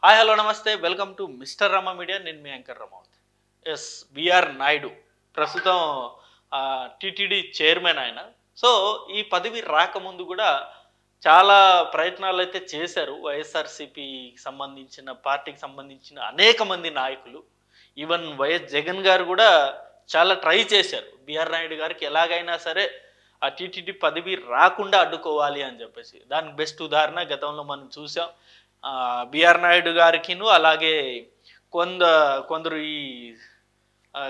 Hi hello నమస్తే welcome to mister Rama media. నేను మీ anchor రమౌత్. Yes, BR Naidu ప్రస్తుతం టీటీడీ చైర్మన్ ఆయన. సో ఈ పదవి రాకముందు కూడా చాలా ప్రయత్నాలు అయితే చేశారు. వైఎస్ఆర్సీపీకి సంబంధించిన పార్టీకి సంబంధించిన అనేక మంది నాయకులు, ఈవెన్ వైఎస్ జగన్ గారు కూడా చాలా ట్రై చేశారు బిఆర్ నాయుడు గారికి ఎలాగైనా సరే ఆ టీటీడీ పదవి రాకుండా అడ్డుకోవాలి అని చెప్పేసి. దానికి బెస్ట్ ఉదాహరణ గతంలో మనం చూసాం. బిఆర్ నాయుడు గారికిను అలాగే కొందరు ఈ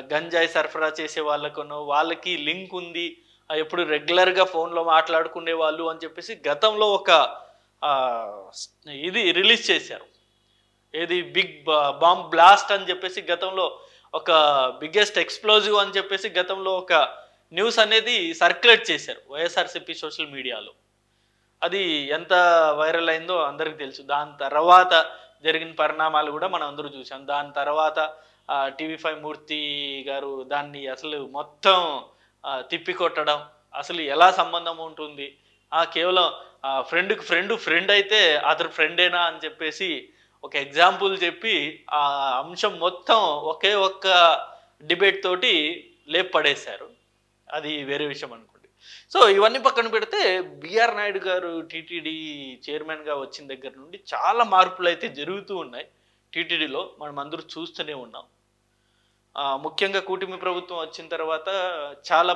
గంజాయి సరఫరా చేసే వాళ్ళకి లింక్ ఉంది, ఎప్పుడు రెగ్యులర్గా ఫోన్లో మాట్లాడుకునే వాళ్ళు అని చెప్పేసి గతంలో ఒక ఇది రిలీజ్ చేశారు. ఏది బిగ్ బాంబ్ బ్లాస్ట్ అని చెప్పేసి గతంలో ఒక బిగ్గెస్ట్ ఎక్స్ప్లోజివ్ అని చెప్పేసి గతంలో ఒక న్యూస్ అనేది సర్క్యులేట్ చేశారు వైఎస్ఆర్సీపీ సోషల్ మీడియాలో. అది ఎంత వైరల్ అయిందో అందరికి తెలుసు. దాని తర్వాత జరిగిన పరిణామాలు కూడా మనం అందరూ చూసాం. దాని తర్వాత టీవీ5 మూర్తి గారు దాన్ని అసలు మొత్తం తిప్పికొట్టడం, అసలు ఎలా సంబంధం ఉంటుంది, కేవలం ఫ్రెండ్ అయితే అతను ఫ్రెండేనా అని చెప్పేసి ఒక ఎగ్జాంపుల్ చెప్పి ఆ అంశం మొత్తం ఒకే ఒక్క డిబేట్ తోటి లేపడేశారు. అది వేరే విషయం అనుకోండి. సో ఇవన్నీ పక్కన పెడితే బిఆర్ నాయుడు గారు టీటీడీ చైర్మన్గా వచ్చిన దగ్గర నుండి చాలా మార్పులు అయితే జరుగుతూ ఉన్నాయి టీటీడీలో. మనం అందరూ చూస్తూనే ఉన్నాం. ముఖ్యంగా కూటమి ప్రభుత్వం వచ్చిన తర్వాత చాలా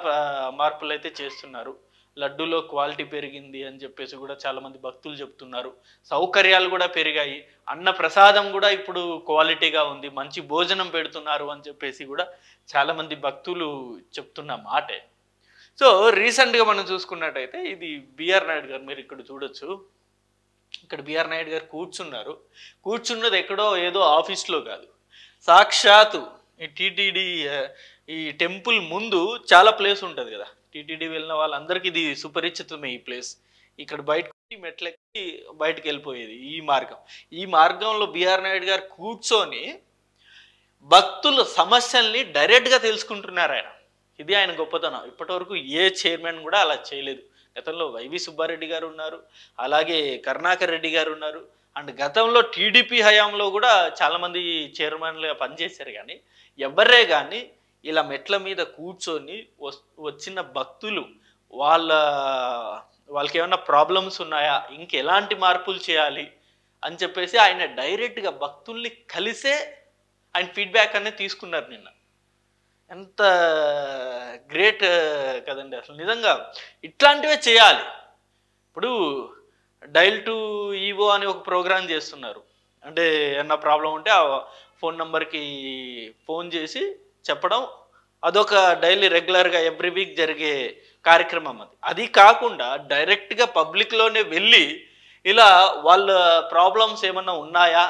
మార్పులు అయితే చేస్తున్నారు. లడ్డూలో క్వాలిటీ పెరిగింది అని చెప్పేసి కూడా చాలామంది భక్తులు చెప్తున్నారు. సౌకర్యాలు కూడా పెరిగాయి. అన్న ప్రసాదం కూడా ఇప్పుడు క్వాలిటీగా ఉంది, మంచి భోజనం పెడుతున్నారు అని చెప్పేసి కూడా చాలామంది భక్తులు చెప్తున్న మాటే. సో రీసెంట్గా మనం చూసుకున్నట్టయితే ఇది బిఆర్ నాయుడు గారు, మీరు ఇక్కడ చూడొచ్చు. ఇక్కడ బిఆర్ నాయుడు గారు కూర్చున్నది ఎక్కడో ఏదో ఆఫీస్లో కాదు, సాక్షాత్తు ఈ టీటీడీ ఈ టెంపుల్ ముందు చాలా ప్లేస్ ఉంటుంది కదా, టీటీడీ వెళ్ళిన వాళ్ళందరికీ ఇది సుపరిచితమే ఈ ప్లేస్. ఇక్కడ బయటకు మెట్లెక్కి బయటకు వెళ్ళిపోయేది ఈ మార్గంలో బిఆర్ నాయుడు గారు కూర్చొని భక్తుల సమస్యల్ని డైరెక్ట్గా తెలుసుకుంటున్నారు ఆయన. ఇది ఆయన గొప్పతనం. ఇప్పటివరకు ఏ చైర్మన్ కూడా అలా చేయలేదు. గతంలో వైవి సుబ్బారెడ్డి గారు ఉన్నారు, అలాగే కరుణాకర్ రెడ్డి గారు ఉన్నారు, అండ్ గతంలో టీడీపీ హయాంలో కూడా చాలామంది చైర్మన్లుగా పనిచేశారు. కానీ ఎవరే కానీ ఇలా మెట్ల మీద కూర్చొని వచ్చిన భక్తులు వాళ్ళకి ఏమైనా ప్రాబ్లమ్స్ ఉన్నాయా, ఇంకెలాంటి మార్పులు చేయాలి అని చెప్పేసి ఆయన డైరెక్ట్గా భక్తుల్ని కలిసే ఆయన ఫీడ్బ్యాక్ అనేది తీసుకున్నారు నిన్న. ఎంత గ్రేట్ కదండి అసలు. నిజంగా ఇట్లాంటివే చేయాలి. ఇప్పుడు డైల్ టు ఈవో అని ఒక ప్రోగ్రాం చేస్తున్నారు. అంటే ఏమన్నా ప్రాబ్లం ఉంటే ఆ ఫోన్ నెంబర్కి ఫోన్ చేసి చెప్పడం, అదొక డైలీ రెగ్యులర్గా ఎవ్రీ వీక్ జరిగే కార్యక్రమం. అది కాకుండా డైరెక్ట్గా పబ్లిక్లోనే వెళ్ళి ఇలా వాళ్ళ ప్రాబ్లమ్స్ ఏమన్నా ఉన్నాయా,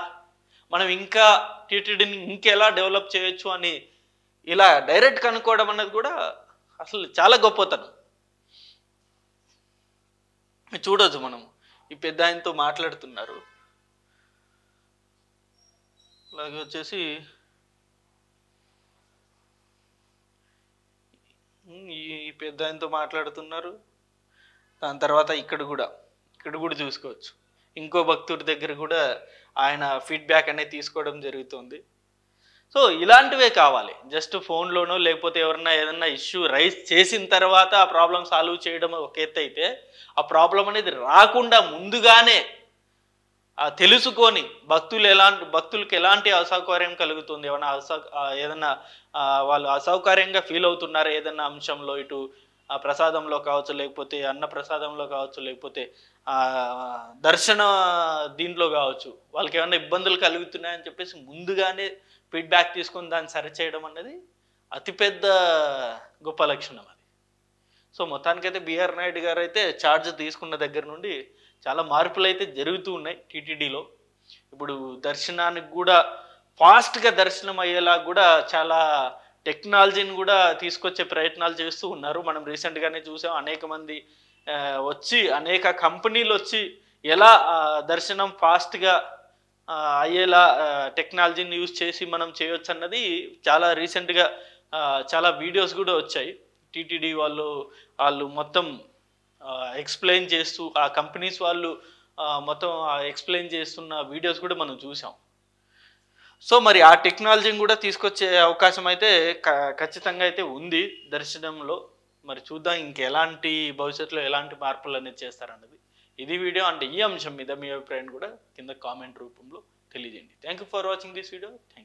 మనం ఇంకా టీటీడీని ఇంకెలా డెవలప్ చేయొచ్చు అని ఇలా డైరెక్ట్ కనుక్కోవడం అన్నది కూడా అసలు చాలా గొప్పతనం. చూడొచ్చు మనం, ఈ పెద్ద ఆయనతో మాట్లాడుతున్నారు. అలాగే వచ్చేసి ఈ పెద్ద ఆయనతో మాట్లాడుతున్నారు. దాని తర్వాత ఇక్కడ కూడా చూసుకోవచ్చు. ఇంకో భక్తుడి దగ్గర కూడా ఆయన ఫీడ్బ్యాక్ అనేది తీసుకోవడం జరుగుతుంది. సో ఇలాంటివే కావాలి. జస్ట్ ఫోన్లోనో లేకపోతే ఎవరన్నా ఏదన్నా ఇష్యూ రైజ్ చేసిన తర్వాత ఆ ప్రాబ్లం సాల్వ్ చేయడం ఒక ఎత్తు అయితే, ఆ ప్రాబ్లం అనేది రాకుండా ముందుగానే తెలుసుకొని భక్తులకి ఎలాంటి అసౌకర్యం కలుగుతుంది, ఏదన్నా వాళ్ళు అసౌకర్యంగా ఫీల్ అవుతున్నారా ఏదన్నా అంశంలో, ఇటు ప్రసాదంలో కావచ్చు, లేకపోతే అన్న ప్రసాదంలో కావచ్చు, లేకపోతే దర్శన దీంట్లో కావచ్చు, వాళ్ళకి ఏమైనా ఇబ్బందులు కలుగుతున్నాయని చెప్పేసి ముందుగానే ఫీడ్బ్యాక్ తీసుకొని దాన్ని సరిచేయడం అన్నది అతిపెద్ద గొప్ప లక్షణం అది. సో మొత్తానికైతే బిఆర్ నాయుడు గారు అయితే ఛార్జ్ తీసుకున్న దగ్గర నుండి చాలా మార్పులు అయితే జరుగుతూ ఉన్నాయి టీటీడీలో. ఇప్పుడు దర్శనానికి కూడా ఫాస్ట్గా దర్శనం అయ్యేలా కూడా చాలా టెక్నాలజీని కూడా తీసుకొచ్చే ప్రయత్నాలు చేస్తూ ఉన్నారు. మనం రీసెంట్గానే చూసాం, అనేక మంది అనేక కంపెనీలు వచ్చి ఎలా దర్శనం ఫాస్ట్గా అయ్యేలా టెక్నాలజీని యూజ్ చేసి మనం చేయొచ్చు అన్నది చాలా రీసెంట్గా చాలా వీడియోస్ కూడా వచ్చాయి. టీటీడీ వాళ్ళు మొత్తం ఎక్స్ప్లెయిన్ చేస్తూ, ఆ కంపెనీస్ వాళ్ళు మొత్తం ఎక్స్ప్లెయిన్ చేస్తున్న వీడియోస్ కూడా మనం చూసాం. సో మరి ఆ టెక్నాలజీని కూడా తీసుకొచ్చే అవకాశం అయితే ఖచ్చితంగా అయితే ఉంది దర్శనంలో. మరి చూద్దాం ఇంకెలాంటి భవిష్యత్తులో ఎలాంటి మార్పులు అనేది చేస్తారన్నది. ఇది వీడియో. అంటే ఈ అంశం మీద మీ అభిప్రాయం కూడా కింద కామెంట్ రూపంలో తెలియజేయండి. Thank you for watching this video. Thank you.